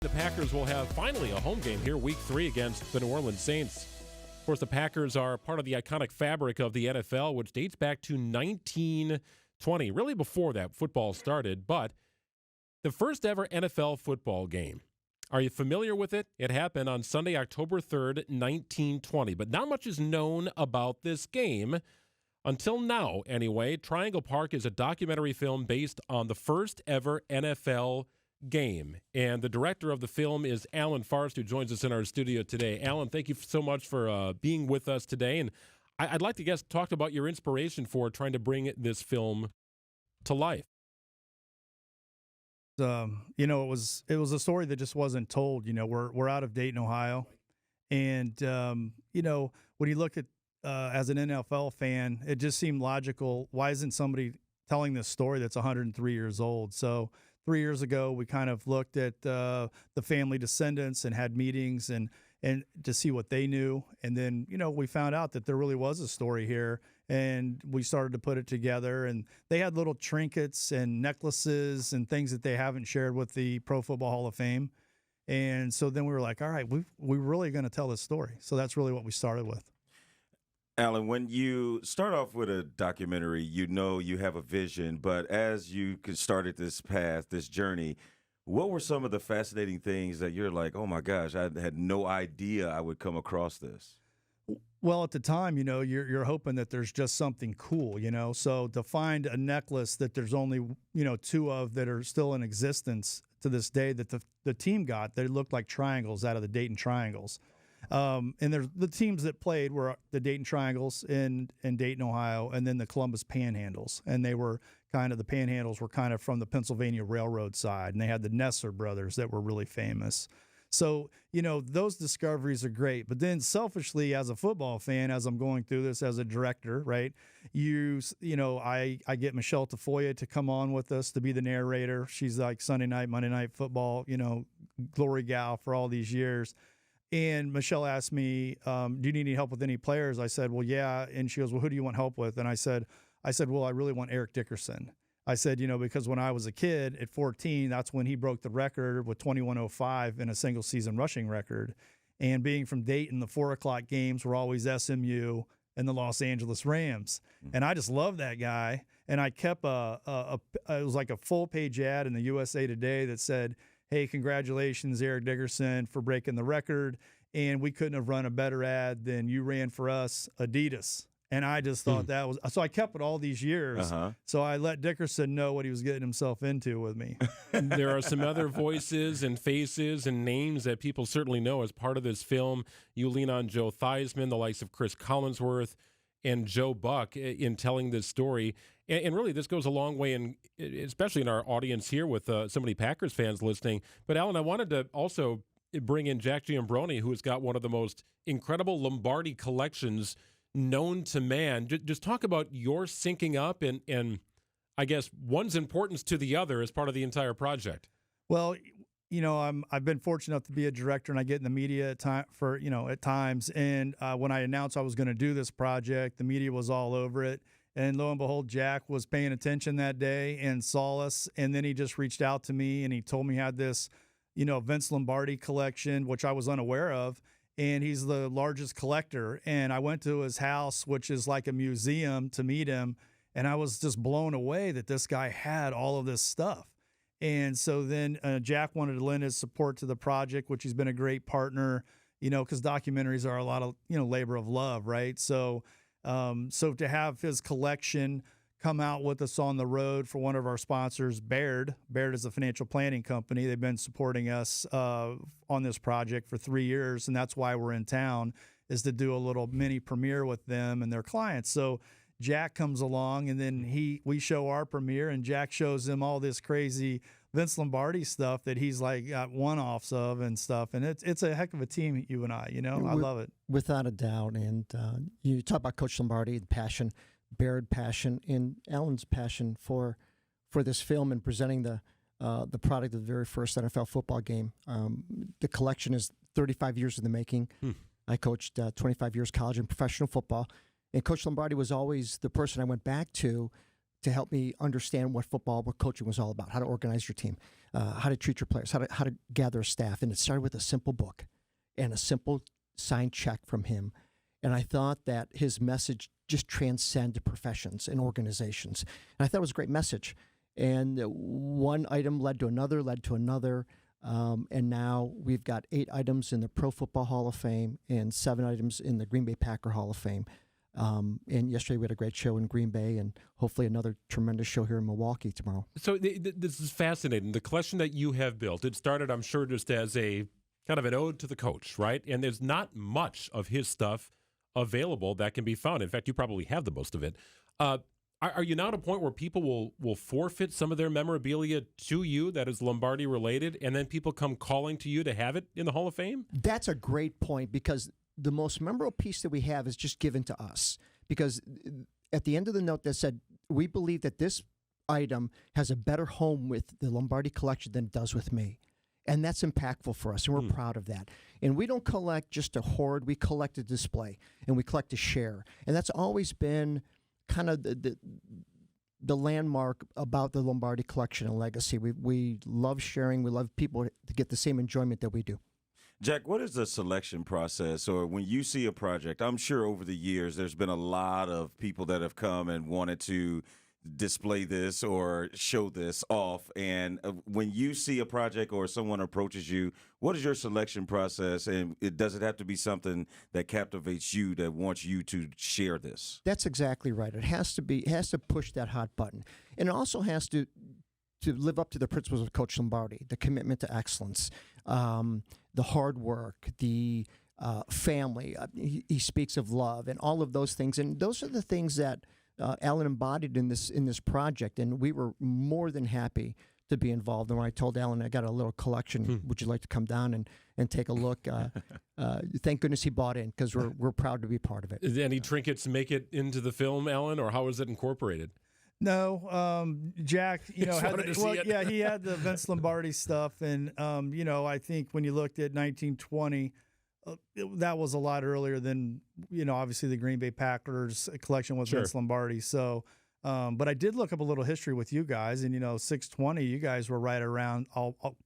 The Packers will have finally a home game here, Week 3 against the New Orleans Saints. Of course, the Packers are part of the iconic fabric of the NFL, which dates back to 1920, really before that football started. But the first ever NFL football game, are you familiar with it? It happened on Sunday, October 3rd, 1920. But not much is known about this game until now, anyway. Triangle Park is a documentary film based on the first ever NFL game. And the director of the film is Allen Farst, who joins us in our studio today. Allen, thank you so much for being with us today. And I'd like to talk about your inspiration for trying to bring this film to life. It was a story that just wasn't told. We're out of Dayton, Ohio, and when you look at as an NFL fan, it just seemed logical. Why isn't somebody telling this story that's 103 years old? So 3 years ago, we kind of looked at the family descendants and had meetings and to see what they knew. And then, we found out that there really was a story here, and we started to put it together. And they had little trinkets and necklaces and things that they haven't shared with the Pro Football Hall of Fame. And so then we were like, all right, we're really going to tell this story. So that's really what we started with. Allen, when you start off with a documentary, you have a vision, but as you started this path, this journey, what were some of the fascinating things that you're like, oh my gosh, I had no idea I would come across this? Well, at the time, you're hoping that there's just something cool, so to find a necklace that there's only, two of that are still in existence to this day that the team got, they looked like triangles out of the Dayton Triangles. And the teams that played were the Dayton Triangles in Dayton, Ohio, and then the Columbus Panhandles. And they were the Panhandles were kind of from the Pennsylvania Railroad side, and they had the Nesser brothers that were really famous. So, those discoveries are great. But then selfishly, as a football fan, as I'm going through this as a director, right, I get Michelle Tafoya to come on with us to be the narrator. She's like Sunday night, Monday Night Football, glory gal for all these years. And Michelle asked me, do you need any help with any players? I said, well, yeah. And she goes, well, who do you want help with? And I said, well, I really want Eric Dickerson. I said, because when I was a kid at 14, that's when he broke the record with 21:05 in a single season rushing record. And being from Dayton, the 4 o'clock games were always SMU and the Los Angeles Rams. And I just loved that guy. And I kept it was like a full page ad in the USA Today that said, hey, congratulations, Eric Dickerson, for breaking the record. And we couldn't have run a better ad than you ran for us, Adidas. And I just thought that was – so I kept it all these years. So I let Dickerson know what he was getting himself into with me. There are some other voices and faces and names that people certainly know as part of this film. You lean on Joe Theismann, the likes of Chris Collinsworth, and Joe Buck in telling this story. And really, this goes a long way, especially in our audience here with so many Packers fans listening. But, Allen, I wanted to also bring in Jack Giambrone, who has got one of the most incredible Lombardi collections known to man. Just talk about your syncing up and I guess one's importance to the other as part of the entire project. Well, I've been fortunate enough to be a director, and I get in the media at times. And when I announced I was going to do this project, the media was all over it. And lo and behold, Jack was paying attention that day and saw us. And then he just reached out to me and he told me he had this, Vince Lombardi collection, which I was unaware of. And he's the largest collector. And I went to his house, which is like a museum, to meet him. And I was just blown away that this guy had all of this stuff. And so then Jack wanted to lend his support to the project, which he's been a great partner, because documentaries are a lot of, labor of love, right? So to have his collection come out with us on the road for one of our sponsors, Baird. Baird is a financial planning company. They've been supporting us on this project for 3 years, and that's why we're in town, is to do a little mini premiere with them and their clients. So Jack comes along, and then we show our premiere, and Jack shows them all this crazy Vince Lombardi stuff that he's like got one-offs of and stuff. And it's a heck of a team, you and I, I love it. Without a doubt. And you talk about Coach Lombardi, the passion, Baird passion, and Allen's passion for this film and presenting the product of the very first NFL football game. The collection is 35 years in the making. I coached 25 years college and professional football. And Coach Lombardi was always the person I went back to to help me understand what coaching was all about, how to organize your team, how to treat your players, how to gather a staff. And it started with a simple book and a simple signed check from him. And I thought that his message just transcended professions and organizations. And I thought it was a great message. And one item led to another, and now we've got 8 items in the Pro Football Hall of Fame and 7 items in the Green Bay Packer Hall of Fame. And yesterday we had a great show in Green Bay, and hopefully another tremendous show here in Milwaukee tomorrow. So this is fascinating. The collection that you have built, it started, I'm sure, just as a kind of an ode to the coach, right? And there's not much of his stuff available that can be found. In fact, you probably have the most of it. Are you now at a point where people will forfeit some of their memorabilia to you that is Lombardi related, and then people come calling to you to have it in the Hall of Fame? That's a great point, because the most memorable piece that we have is just given to us. Because at the end of the note that said, we believe that this item has a better home with the Lombardi collection than it does with me. And that's impactful for us, and we're proud of that. And we don't collect just to hoard, we collect to display, and we collect to share. And that's always been kind of the landmark about the Lombardi collection and legacy. We love sharing. We love people to get the same enjoyment that we do. Jack, what is the selection process? Or when you see a project, I'm sure over the years there's been a lot of people that have come and wanted to display this or show this off. And when you see a project or someone approaches you, what is your selection process? And does it have to be something that captivates you, that wants you to share this? That's exactly right. It has to push that hot button. And it also has to live up to the principles of Coach Lombardi, the commitment to excellence, the hard work, the family. He speaks of love and all of those things. And those are the things that Allen embodied in this project, and we were more than happy to be involved. And when I told Allen I got a little collection, would you like to come down and take a look? Thank goodness he bought in, because we're proud to be part of it. Did any trinkets make it into the film, Allen, or how is it incorporated? No, Jack, He had the Vince Lombardi stuff, and I think when you looked at 1920. That was a lot earlier than, obviously the Green Bay Packers collection with Vince Lombardi. So, but I did look up a little history with you guys, and 620, you guys were right around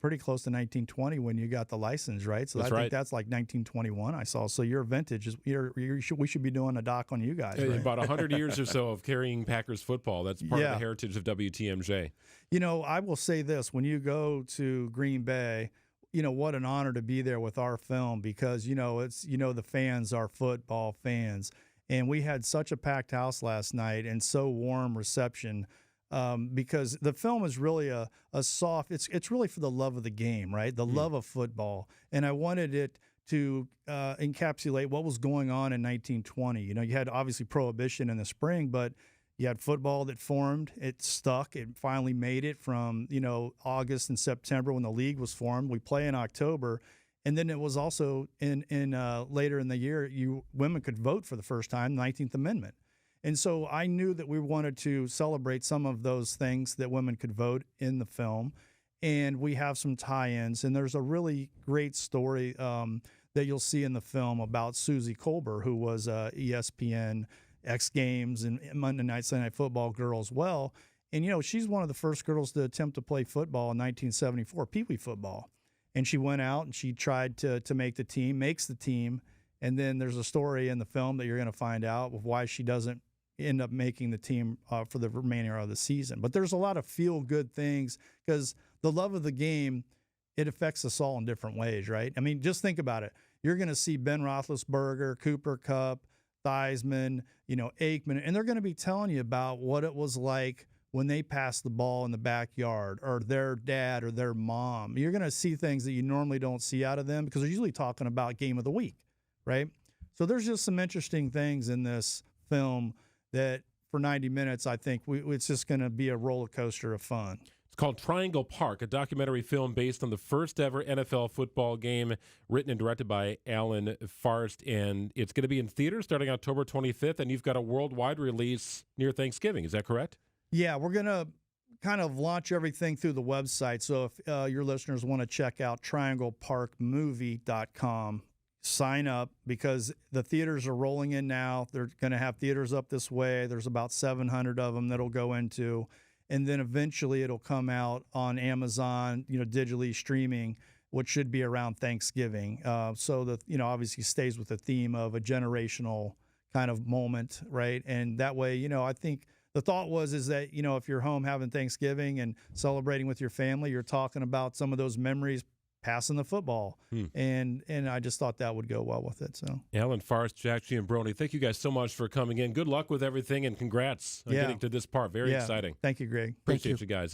pretty close to 1920 when you got the license, right? So I think that's like 1921 I saw. So your vintage is we should be doing a doc on you guys. Right? About 100 years or so of carrying Packers football. That's part of the heritage of WTMJ. I will say this: when you go to Green Bay, what an honor to be there with our film, because, it's, the fans are football fans. And we had such a packed house last night and so warm reception, because the film is really a soft, it's really for the love of the game, right? The love of football. And I wanted it to encapsulate what was going on in 1920. You had obviously Prohibition in the spring, but you had football that formed. It stuck. It finally made it from, August and September when the league was formed. We play in October. And then it was also in later in the year, women could vote for the first time, 19th Amendment. And so I knew that we wanted to celebrate some of those things that women could vote in the film. And we have some tie-ins. And there's a really great story that you'll see in the film about Susie Colbert, who was ESPN X Games and Monday Night, Sunday Night Football girl as well. And, she's one of the first girls to attempt to play football in 1974, Pee Wee football. And she went out and she tried to make the team, makes the team. And then there's a story in the film that you're going to find out of why she doesn't end up making the team for the remainder of the season. But there's a lot of feel-good things, because the love of the game, it affects us all in different ways, right? I mean, just think about it. You're going to see Ben Roethlisberger, Cooper Kupp, Theismann, Aikman, and they're going to be telling you about what it was like when they passed the ball in the backyard, or their dad or their mom. You're going to see things that you normally don't see out of them, because they're usually talking about game of the week, right? So there's just some interesting things in this film that for 90 minutes, I think it's just going to be a roller coaster of fun. It's called Triangle Park, a documentary film based on the first ever NFL football game, written and directed by Allen Farst. And it's going to be in theaters starting October 25th, and you've got a worldwide release near Thanksgiving. Is that correct? Yeah, we're going to kind of launch everything through the website. So if your listeners want to check out triangleparkmovie.com, sign up because the theaters are rolling in now. They're going to have theaters up this way. There's about 700 of them that'll go into, and then eventually it'll come out on Amazon, digitally streaming, which should be around Thanksgiving. So that, obviously stays with the theme of a generational kind of moment, right? And that way, I think the thought is that, if you're home having Thanksgiving and celebrating with your family, you're talking about some of those memories passing the football. And I just thought that would go well with it. So Allen Farst, Jack Giambrone, thank you guys so much for coming in. Good luck with everything and congrats on getting to this part. Very exciting. Thank you, Greg. Appreciate you guys.